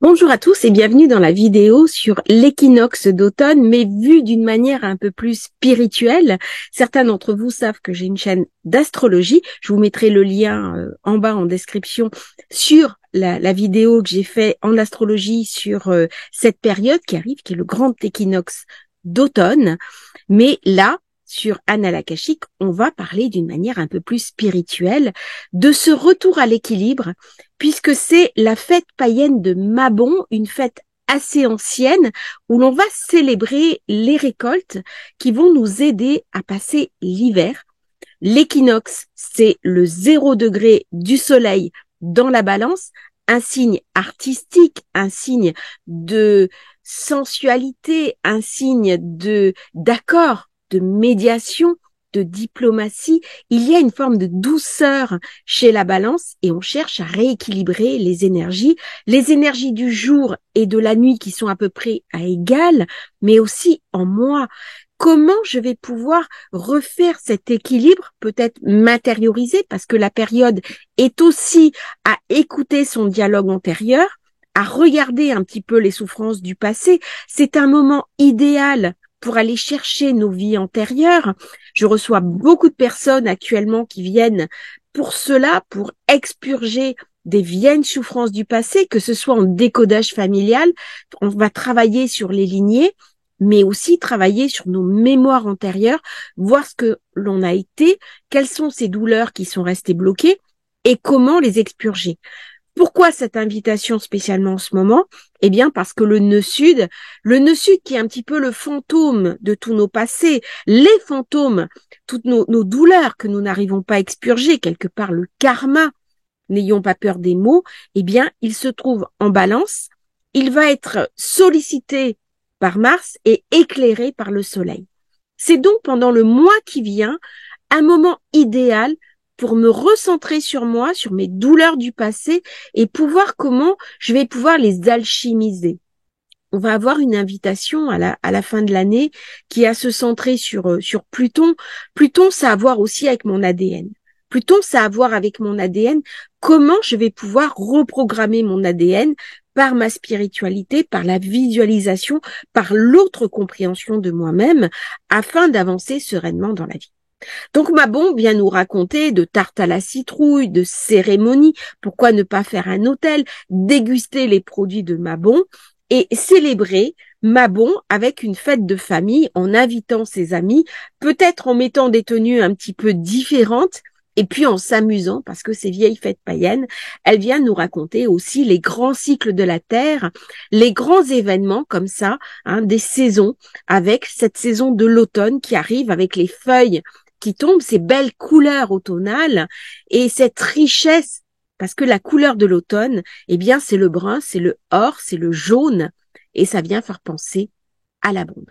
Bonjour à tous et bienvenue dans la vidéo sur l'équinoxe d'automne, mais vu d'une manière un peu plus spirituelle. Certains d'entre vous savent que j'ai une chaîne d'astrologie. Je vous mettrai le lien en bas en description sur la vidéo que j'ai fait en astrologie sur cette période qui arrive, qui est le grand équinoxe d'automne. Mais là, sur Annales Akashiques, on va parler d'une manière un peu plus spirituelle de ce retour à l'équilibre, puisque c'est la fête païenne de Mabon, une fête assez ancienne où l'on va célébrer les récoltes qui vont nous aider à passer l'hiver. L'équinoxe, c'est le 0 degré du soleil dans la balance, un signe artistique, un signe de sensualité, un signe d'accord, de médiation, de diplomatie. Il y a une forme de douceur chez la balance et on cherche à rééquilibrer les énergies du jour et de la nuit qui sont à peu près à égal, mais aussi en moi. Comment je vais pouvoir refaire cet équilibre, peut-être matérialiser, parce que la période est aussi à écouter son dialogue antérieur, à regarder un petit peu les souffrances du passé. C'est un moment idéal pour aller chercher nos vies antérieures. Je reçois beaucoup de personnes actuellement qui viennent pour cela, pour expurger des vieilles souffrances du passé, que ce soit en décodage familial. On va travailler sur les lignées, mais aussi travailler sur nos mémoires antérieures, voir ce que l'on a été, quelles sont ces douleurs qui sont restées bloquées et comment les expurger. Pourquoi cette invitation spécialement en ce moment? Eh bien, parce que le nœud sud qui est un petit peu le fantôme de tous nos passés, les fantômes, toutes nos douleurs que nous n'arrivons pas à expurger, quelque part le karma, n'ayons pas peur des mots, eh bien, il se trouve en balance, il va être sollicité par Mars et éclairé par le soleil. C'est donc pendant le mois qui vient un moment idéal pour me recentrer sur moi, sur mes douleurs du passé et pouvoir comment je vais pouvoir les alchimiser. On va avoir une invitation à la fin de l'année qui est à se centrer sur Pluton. Pluton, ça a à voir aussi avec mon ADN. Pluton, ça a à voir avec mon ADN, comment je vais pouvoir reprogrammer mon ADN par ma spiritualité, par la visualisation, par l'autre compréhension de moi-même, afin d'avancer sereinement dans la vie. Donc Mabon vient nous raconter de tartes à la citrouille, de cérémonies, pourquoi ne pas faire un hôtel, déguster les produits de Mabon et célébrer Mabon avec une fête de famille en invitant ses amis, peut-être en mettant des tenues un petit peu différentes et puis en s'amusant parce que ces vieilles fêtes païennes, elles viennent nous raconter aussi les grands cycles de la Terre, les grands événements comme ça, des saisons, avec cette saison de l'automne qui arrive avec les feuilles qui tombent, ces belles couleurs automnales et cette richesse, parce que la couleur de l'automne, eh bien, c'est le brun, c'est le or, c'est le jaune, et ça vient faire penser à l'abondance.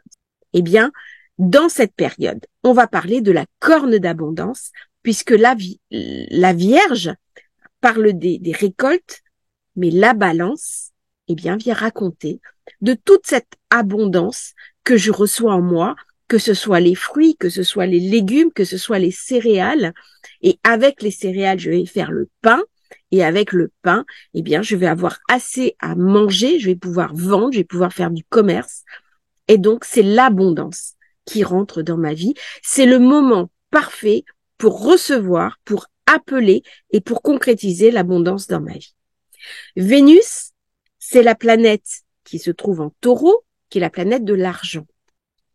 Eh bien, dans cette période, on va parler de la corne d'abondance, puisque la Vierge parle des récoltes, mais la balance, eh bien, vient raconter de toute cette abondance que je reçois en moi, que ce soit les fruits, que ce soit les légumes, que ce soit les céréales. Et avec les céréales, je vais faire le pain. Et avec le pain, eh bien, je vais avoir assez à manger, je vais pouvoir vendre, je vais pouvoir faire du commerce. Et donc, c'est l'abondance qui rentre dans ma vie. C'est le moment parfait pour recevoir, pour appeler et pour concrétiser l'abondance dans ma vie. Vénus, c'est la planète qui se trouve en Taureau, qui est la planète de l'argent.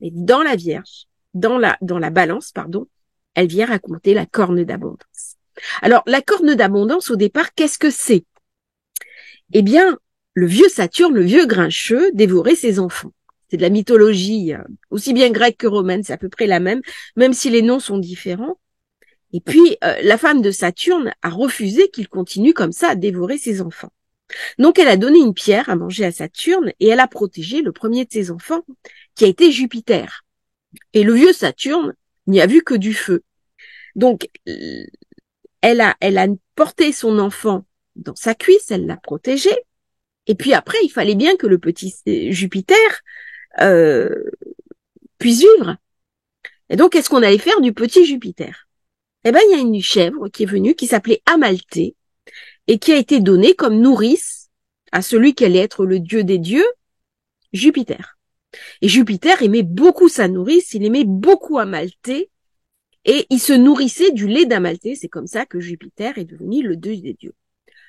Et dans la Vierge, dans la balance, pardon, elle vient raconter la corne d'abondance. Alors, la corne d'abondance, au départ, qu'est-ce que c'est? Eh bien, le vieux Saturne, le vieux grincheux, dévorait ses enfants. C'est de la mythologie, aussi bien grecque que romaine, c'est à peu près la même si les noms sont différents. Et puis, la femme de Saturne a refusé qu'il continue comme ça à dévorer ses enfants. Donc, elle a donné une pierre à manger à Saturne et elle a protégé le premier de ses enfants, qui a été Jupiter. Et le vieux Saturne n'y a vu que du feu. Donc, elle a porté son enfant dans sa cuisse, elle l'a protégé. Et puis après, il fallait bien que le petit Jupiter puisse vivre. Et donc, qu'est-ce qu'on allait faire du petit Jupiter? Eh ben, il y a une chèvre qui est venue, qui s'appelait Amalthée, et qui a été donnée comme nourrice à celui qui allait être le dieu des dieux, Jupiter. Et Jupiter aimait beaucoup sa nourrice, il aimait beaucoup Amalthée, et il se nourrissait du lait d'Amalthée. C'est comme ça que Jupiter est devenu le dieu des dieux.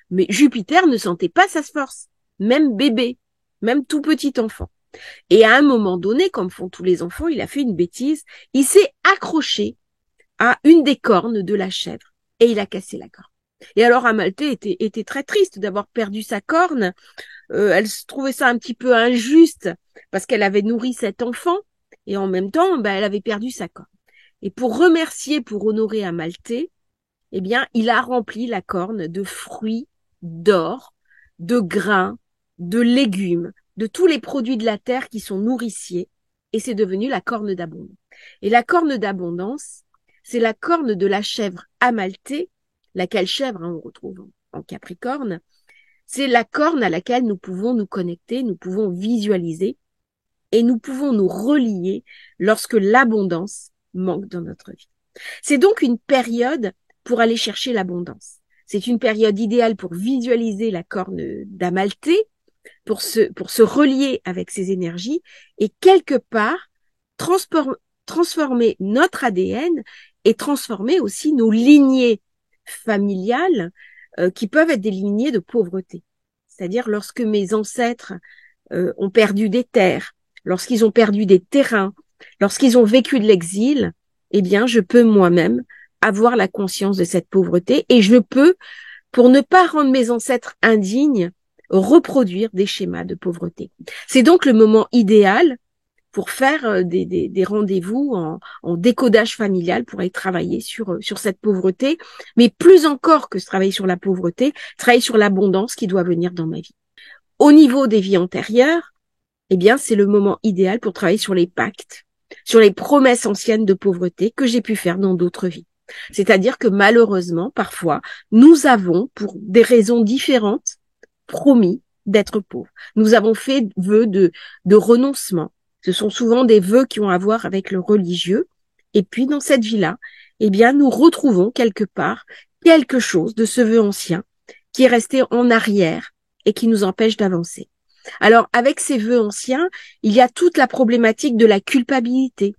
Mais Jupiter ne sentait pas sa force, même bébé, même tout petit enfant. Et à un moment donné, comme font tous les enfants, il a fait une bêtise, il s'est accroché à une des cornes de la chèvre et il a cassé la corne. Et alors Amalthée était très triste d'avoir perdu sa corne. Elle se trouvait ça un petit peu injuste parce qu'elle avait nourri cet enfant et en même temps, elle avait perdu sa corne. Et pour remercier, pour honorer Amalthée, eh bien, il a rempli la corne de fruits, d'or, de grains, de légumes, de tous les produits de la terre qui sont nourriciers, et c'est devenu la corne d'abondance. Et la corne d'abondance, c'est la corne de la chèvre Amalthée, laquelle chèvre, on retrouve en Capricorne, c'est la corne à laquelle nous pouvons nous connecter, nous pouvons visualiser, et nous pouvons nous relier lorsque l'abondance manque dans notre vie. C'est donc une période pour aller chercher l'abondance. C'est une période idéale pour visualiser la corne d'Amalthée, pour se relier avec ses énergies et quelque part transformer notre ADN et transformer aussi nos lignées familiales qui peuvent être des lignées de pauvreté. C'est-à-dire lorsque mes ancêtres ont perdu des terres, lorsqu'ils ont perdu des terrains, lorsqu'ils ont vécu de l'exil, eh bien, je peux moi-même avoir la conscience de cette pauvreté et je peux, pour ne pas rendre mes ancêtres indignes, reproduire des schémas de pauvreté. C'est donc le moment idéal pour faire des rendez-vous en décodage familial pour aller travailler sur cette pauvreté, mais plus encore que travailler sur la pauvreté, travailler sur l'abondance qui doit venir dans ma vie. Au niveau des vies antérieures, eh bien, c'est le moment idéal pour travailler sur les pactes, sur les promesses anciennes de pauvreté que j'ai pu faire dans d'autres vies. C'est-à-dire que malheureusement, parfois, nous avons, pour des raisons différentes, promis d'être pauvres. Nous avons fait vœux de renoncement. Ce sont souvent des vœux qui ont à voir avec le religieux. Et puis, dans cette vie-là, eh bien, nous retrouvons quelque part quelque chose de ce vœu ancien qui est resté en arrière et qui nous empêche d'avancer. Alors, avec ces vœux anciens, il y a toute la problématique de la culpabilité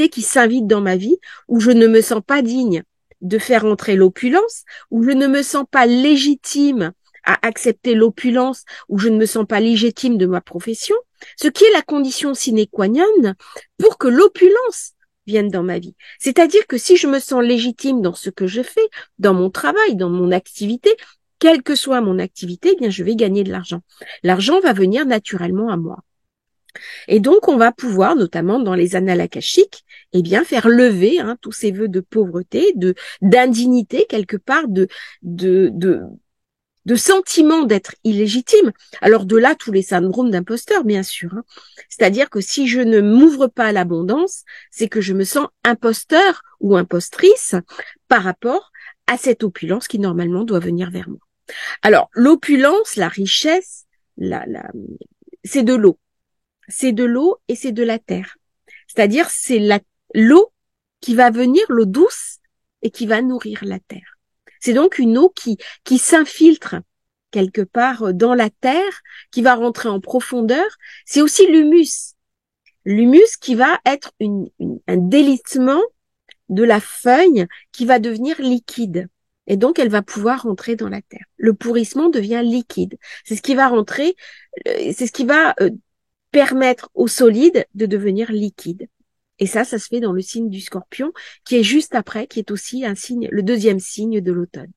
qui s'invite dans ma vie, où je ne me sens pas digne de faire entrer l'opulence, où je ne me sens pas légitime à accepter l'opulence, où je ne me sens pas légitime de ma profession, ce qui est la condition sine qua non pour que l'opulence vienne dans ma vie. C'est-à-dire que si je me sens légitime dans ce que je fais, dans mon travail, dans mon activité, quelle que soit mon activité, eh bien, je vais gagner de l'argent. L'argent va venir naturellement à moi. Et donc, on va pouvoir, notamment dans les annales akashiques, eh bien, faire lever tous ces vœux de pauvreté, d'indignité quelque part, de sentiment d'être illégitime. Alors de là, tous les syndromes d'imposteur, bien sûr. C'est-à-dire que si je ne m'ouvre pas à l'abondance, c'est que je me sens imposteur ou impostrice par rapport à cette opulence qui normalement doit venir vers moi. Alors, l'opulence, la richesse, c'est de l'eau. C'est de l'eau et c'est de la terre. C'est-à-dire, c'est l'eau qui va venir, l'eau douce, et qui va nourrir la terre. C'est donc une eau qui s'infiltre quelque part dans la terre, qui va rentrer en profondeur. C'est aussi l'humus. L'humus qui va être un délitement de la feuille qui va devenir liquide. Et donc, elle va pouvoir rentrer dans la terre. Le pourrissement devient liquide. C'est ce qui va rentrer, c'est ce qui va permettre au solide de devenir liquide. Et ça se fait dans le signe du Scorpion, qui est juste après, qui est aussi un signe, le deuxième signe de l'automne.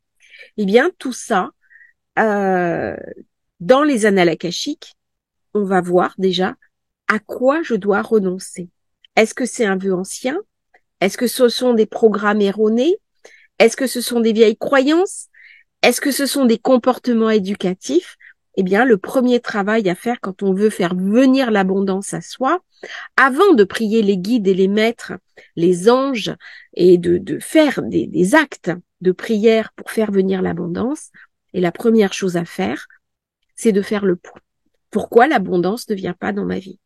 Eh bien, tout ça, dans les annales akashiques, on va voir déjà à quoi je dois renoncer. Est-ce que c'est un vœu ancien? Est-ce que ce sont des programmes erronés? Est-ce que ce sont des vieilles croyances? Est-ce que ce sont des comportements éducatifs? Eh bien, le premier travail à faire quand on veut faire venir l'abondance à soi, avant de prier les guides et les maîtres, les anges, et de faire des actes de prière pour faire venir l'abondance, et la première chose à faire, c'est de faire le point. Pourquoi l'abondance ne vient pas dans ma vie?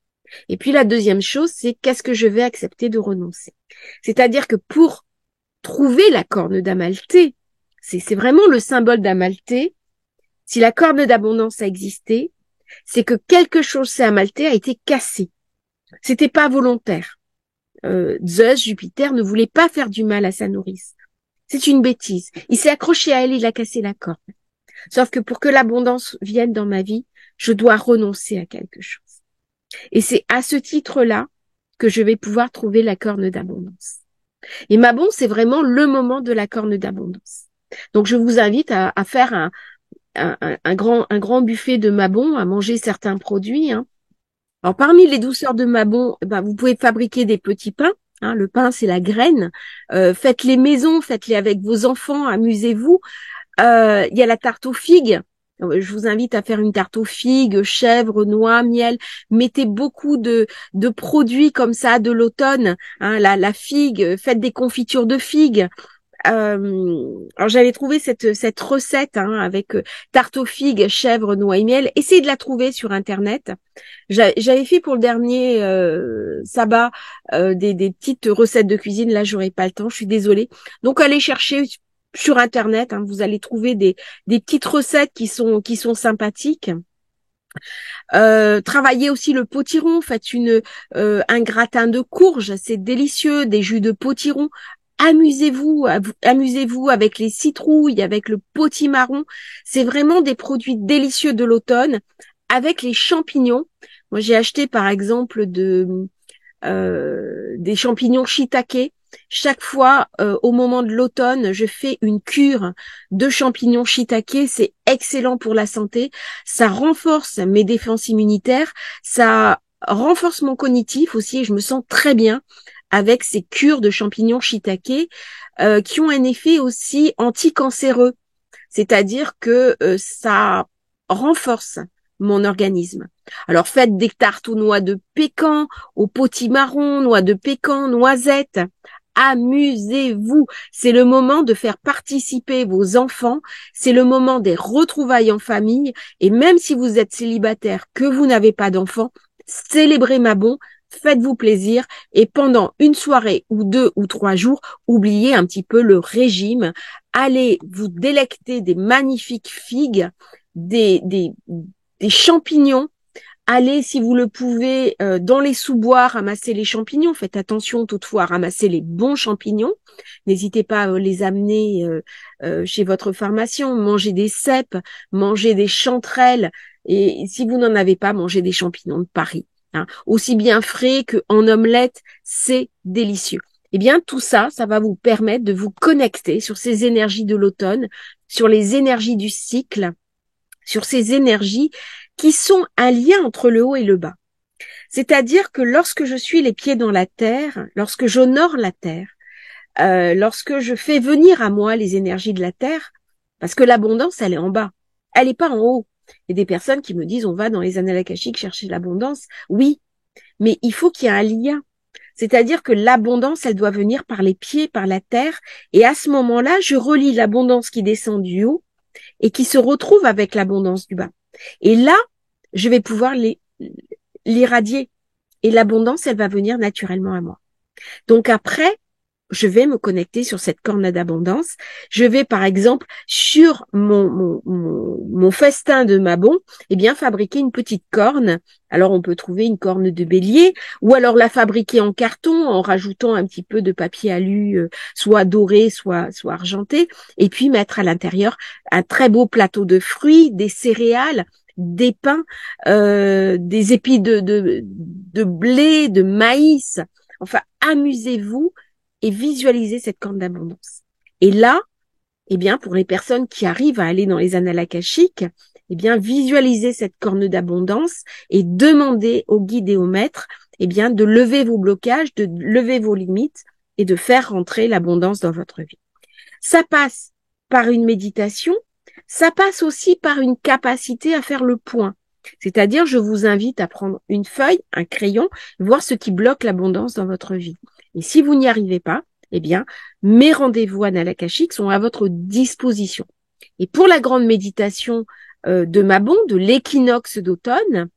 Et puis la deuxième chose, c'est qu'est-ce que je vais accepter de renoncer? C'est-à-dire que pour trouver la corne d'Amalthée, c'est vraiment le symbole d'Amalthée, Si la corne d'abondance a existé, c'est que quelque chose s'est amalté, a été cassé. C'était pas volontaire. Zeus, Jupiter, ne voulait pas faire du mal à sa nourrice. C'est une bêtise. Il s'est accroché à elle, il a cassé la corde. Sauf que pour que l'abondance vienne dans ma vie, je dois renoncer à quelque chose. Et c'est à ce titre-là que je vais pouvoir trouver la corne d'abondance. Et Mabon, c'est vraiment le moment de la corne d'abondance. Donc, je vous invite à faire un grand buffet de Mabon, à manger certains produits. Hein. Alors, parmi les douceurs de Mabon, vous pouvez fabriquer des petits pains. Hein, le pain, c'est la graine. Faites-les maison, faites-les avec vos enfants, amusez-vous. Il y a la tarte aux figues. Je vous invite à faire une tarte aux figues, chèvre, noix, miel. Mettez beaucoup de produits comme ça de l'automne. Hein, la figue, faites des confitures de figues. Alors j'avais trouvé cette recette hein, avec tarte aux figues, chèvre, noix et miel. Essayez de la trouver sur Internet. J'avais fait pour le dernier sabbat des petites recettes de cuisine. Là, j'aurais pas le temps. Je suis désolée. Donc allez chercher sur Internet. Hein, vous allez trouver des petites recettes qui sont sympathiques. Travaillez aussi le potiron. Faites un gratin de courge. C'est délicieux. Des jus de potiron. Amusez-vous avec les citrouilles, avec le potimarron. C'est vraiment des produits délicieux de l'automne. Avec les champignons. Moi, j'ai acheté par exemple des champignons shiitake. Chaque fois, au moment de l'automne, je fais une cure de champignons shiitake. C'est excellent pour la santé. Ça renforce mes défenses immunitaires. Ça renforce mon cognitif aussi et je me sens très bien avec ces cures de champignons shiitake qui ont un effet aussi anticancéreux. C'est-à-dire que ça renforce mon organisme. Alors faites des tartes aux noix de pécan, aux potimarron, noix de pécan, noisettes. Amusez-vous. C'est le moment de faire participer vos enfants. C'est le moment des retrouvailles en famille. Et même si vous êtes célibataire, que vous n'avez pas d'enfants, célébrez Mabon. Faites-vous plaisir et pendant une soirée ou 2 ou 3 jours, oubliez un petit peu le régime. Allez vous délecter des magnifiques figues, des champignons. Allez, si vous le pouvez, dans les sous-bois, ramasser les champignons. Faites attention toutefois à ramasser les bons champignons. N'hésitez pas à les amener chez votre pharmacien. Mangez des cèpes, mangez des chanterelles. Et si vous n'en avez pas, mangez des champignons de Paris. Hein, aussi bien frais qu'en omelette, c'est délicieux. Eh bien, tout ça, ça va vous permettre de vous connecter sur ces énergies de l'automne, sur les énergies du cycle, sur ces énergies qui sont un lien entre le haut et le bas. C'est-à-dire que lorsque je suis les pieds dans la terre, lorsque j'honore la terre, lorsque je fais venir à moi les énergies de la terre, parce que l'abondance, elle est en bas, elle n'est pas en haut. Il y a des personnes qui me disent on va dans les annales akashiques chercher l'abondance. Oui, mais il faut qu'il y ait un lien. C'est-à-dire que l'abondance, elle doit venir par les pieds, par la terre. Et à ce moment-là, je relie l'abondance qui descend du haut et qui se retrouve avec l'abondance du bas. Et là, je vais pouvoir l'irradier. Et l'abondance, elle va venir naturellement à moi. Donc après, je vais me connecter sur cette corne d'abondance. Je vais, par exemple, sur mon festin de Mabon, eh bien, fabriquer une petite corne. Alors, on peut trouver une corne de bélier ou alors la fabriquer en carton en rajoutant un petit peu de papier alu, soit doré, soit argenté, et puis mettre à l'intérieur un très beau plateau de fruits, des céréales, des pains, des épis de blé, de maïs. Enfin, amusez-vous et visualiser cette corne d'abondance. Et là, eh bien, pour les personnes qui arrivent à aller dans les annales akashiques, eh bien, visualisez cette corne d'abondance et demandez au guide et au maître, eh bien, de lever vos blocages, de lever vos limites et de faire rentrer l'abondance dans votre vie. Ça passe par une méditation, ça passe aussi par une capacité à faire le point. C'est-à-dire, je vous invite à prendre une feuille, un crayon, voir ce qui bloque l'abondance dans votre vie. Et si vous n'y arrivez pas, eh bien, mes rendez-vous annales akashiques sont à votre disposition. Et pour la grande méditation de Mabon, de l'équinoxe d'automne,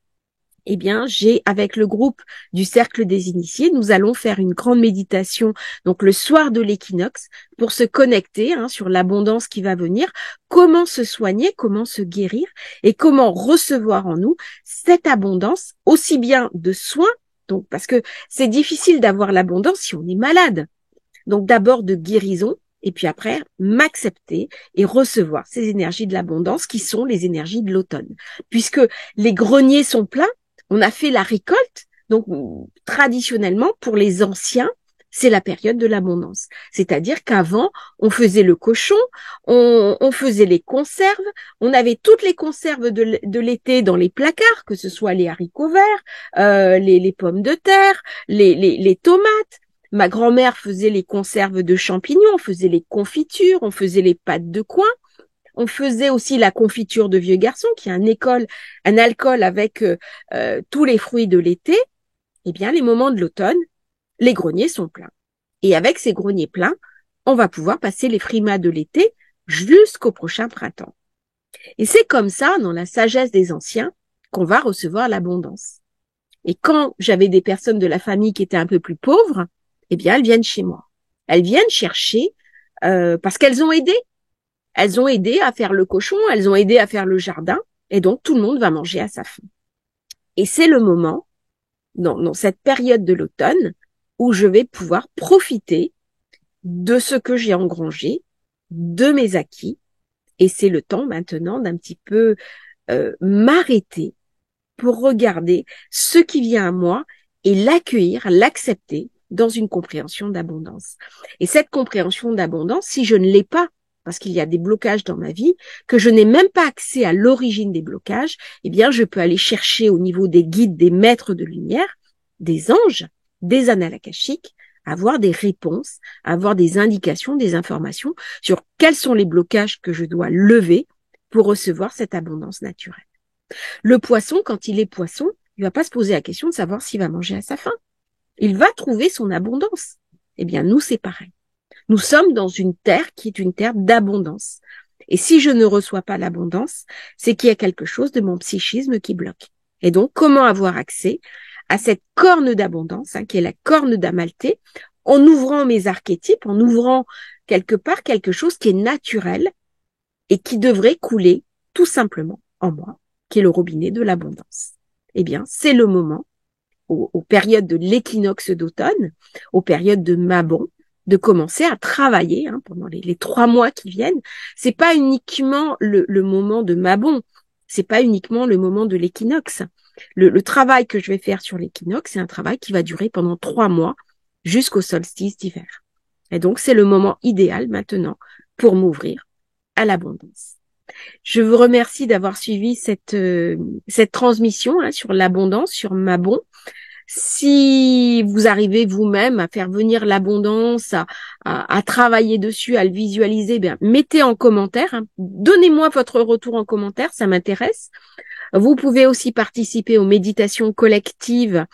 eh bien, avec le groupe du Cercle des Initiés, nous allons faire une grande méditation, donc le soir de l'équinoxe, pour se connecter sur l'abondance qui va venir, comment se soigner, comment se guérir et comment recevoir en nous cette abondance, aussi bien de soins, donc parce que c'est difficile d'avoir l'abondance si on est malade. Donc d'abord de guérison, et puis après m'accepter et recevoir ces énergies de l'abondance qui sont les énergies de l'automne. Puisque les greniers sont pleins, on a fait la récolte, donc traditionnellement pour les anciens, c'est la période de l'abondance. C'est-à-dire qu'avant, on faisait le cochon, on faisait les conserves, on avait toutes les conserves de l'été dans les placards, que ce soit les haricots verts, les pommes de terre, les tomates. Ma grand-mère faisait les conserves de champignons, on faisait les confitures, on faisait les pâtes de coin. On faisait aussi la confiture de vieux garçon, qui est un alcool avec tous les fruits de l'été. Eh bien, les moments de l'automne, les greniers sont pleins. Et avec ces greniers pleins, on va pouvoir passer les frimas de l'été jusqu'au prochain printemps. Et c'est comme ça, dans la sagesse des anciens, qu'on va recevoir l'abondance. Et quand j'avais des personnes de la famille qui étaient un peu plus pauvres, eh bien, elles viennent chez moi. Elles viennent chercher parce qu'elles ont aidé. Elles ont aidé à faire le cochon, elles ont aidé à faire le jardin, et donc tout le monde va manger à sa faim. Et c'est le moment, dans cette période de l'automne, où je vais pouvoir profiter de ce que j'ai engrangé, de mes acquis, et c'est le temps maintenant d'un petit peu m'arrêter pour regarder ce qui vient à moi et l'accueillir, l'accepter dans une compréhension d'abondance. Et cette compréhension d'abondance, si je ne l'ai pas, parce qu'il y a des blocages dans ma vie, que je n'ai même pas accès à l'origine des blocages, eh bien, je peux aller chercher au niveau des guides, des maîtres de lumière, des anges, des annales akashiques, avoir des réponses, avoir des indications, des informations sur quels sont les blocages que je dois lever pour recevoir cette abondance naturelle. Le poisson, quand il est poisson, il va pas se poser la question de savoir s'il va manger à sa faim. Il va trouver son abondance. Eh bien, nous, c'est pareil. Nous sommes dans une terre qui est une terre d'abondance. Et si je ne reçois pas l'abondance, c'est qu'il y a quelque chose de mon psychisme qui bloque. Et donc, comment avoir accès à cette corne d'abondance, qui est la corne d'Amalthée, en ouvrant mes archétypes, en ouvrant quelque part quelque chose qui est naturel et qui devrait couler tout simplement en moi, qui est le robinet de l'abondance. Eh bien, c'est le moment, aux périodes de l'équinoxe d'automne, aux périodes de Mabon, de commencer à travailler pendant les 3 mois qui viennent. C'est pas uniquement le moment de Mabon, c'est pas uniquement le moment de l'équinoxe. Le travail que je vais faire sur l'équinoxe, c'est un travail qui va durer pendant 3 mois jusqu'au solstice d'hiver. Et donc, c'est le moment idéal maintenant pour m'ouvrir à l'abondance. Je vous remercie d'avoir suivi cette transmission sur l'abondance, sur Mabon. Si vous arrivez vous-même à faire venir l'abondance, à travailler dessus, à le visualiser, bien mettez en commentaire. Donnez-moi votre retour en commentaire, ça m'intéresse. Vous pouvez aussi participer aux méditations collectives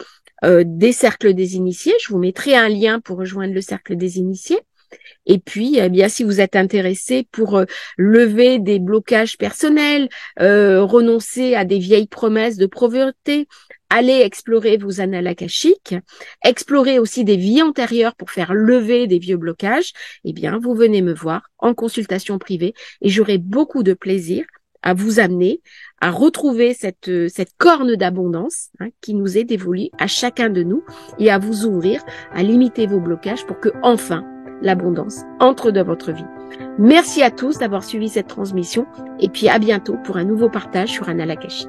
des cercles des initiés. Je vous mettrai un lien pour rejoindre le cercle des initiés. Et puis, eh bien, si vous êtes intéressé pour lever des blocages personnels, renoncer à des vieilles promesses de pauvreté, allez explorer vos annales akashiques, explorer aussi des vies antérieures pour faire lever des vieux blocages, eh bien, vous venez me voir en consultation privée et j'aurai beaucoup de plaisir à vous amener à retrouver cette corne d'abondance qui nous est dévolue à chacun de nous et à vous ouvrir, à limiter vos blocages pour que enfin l'abondance entre dans votre vie. Merci à tous d'avoir suivi cette transmission et puis à bientôt pour un nouveau partage sur Annales Akashiques.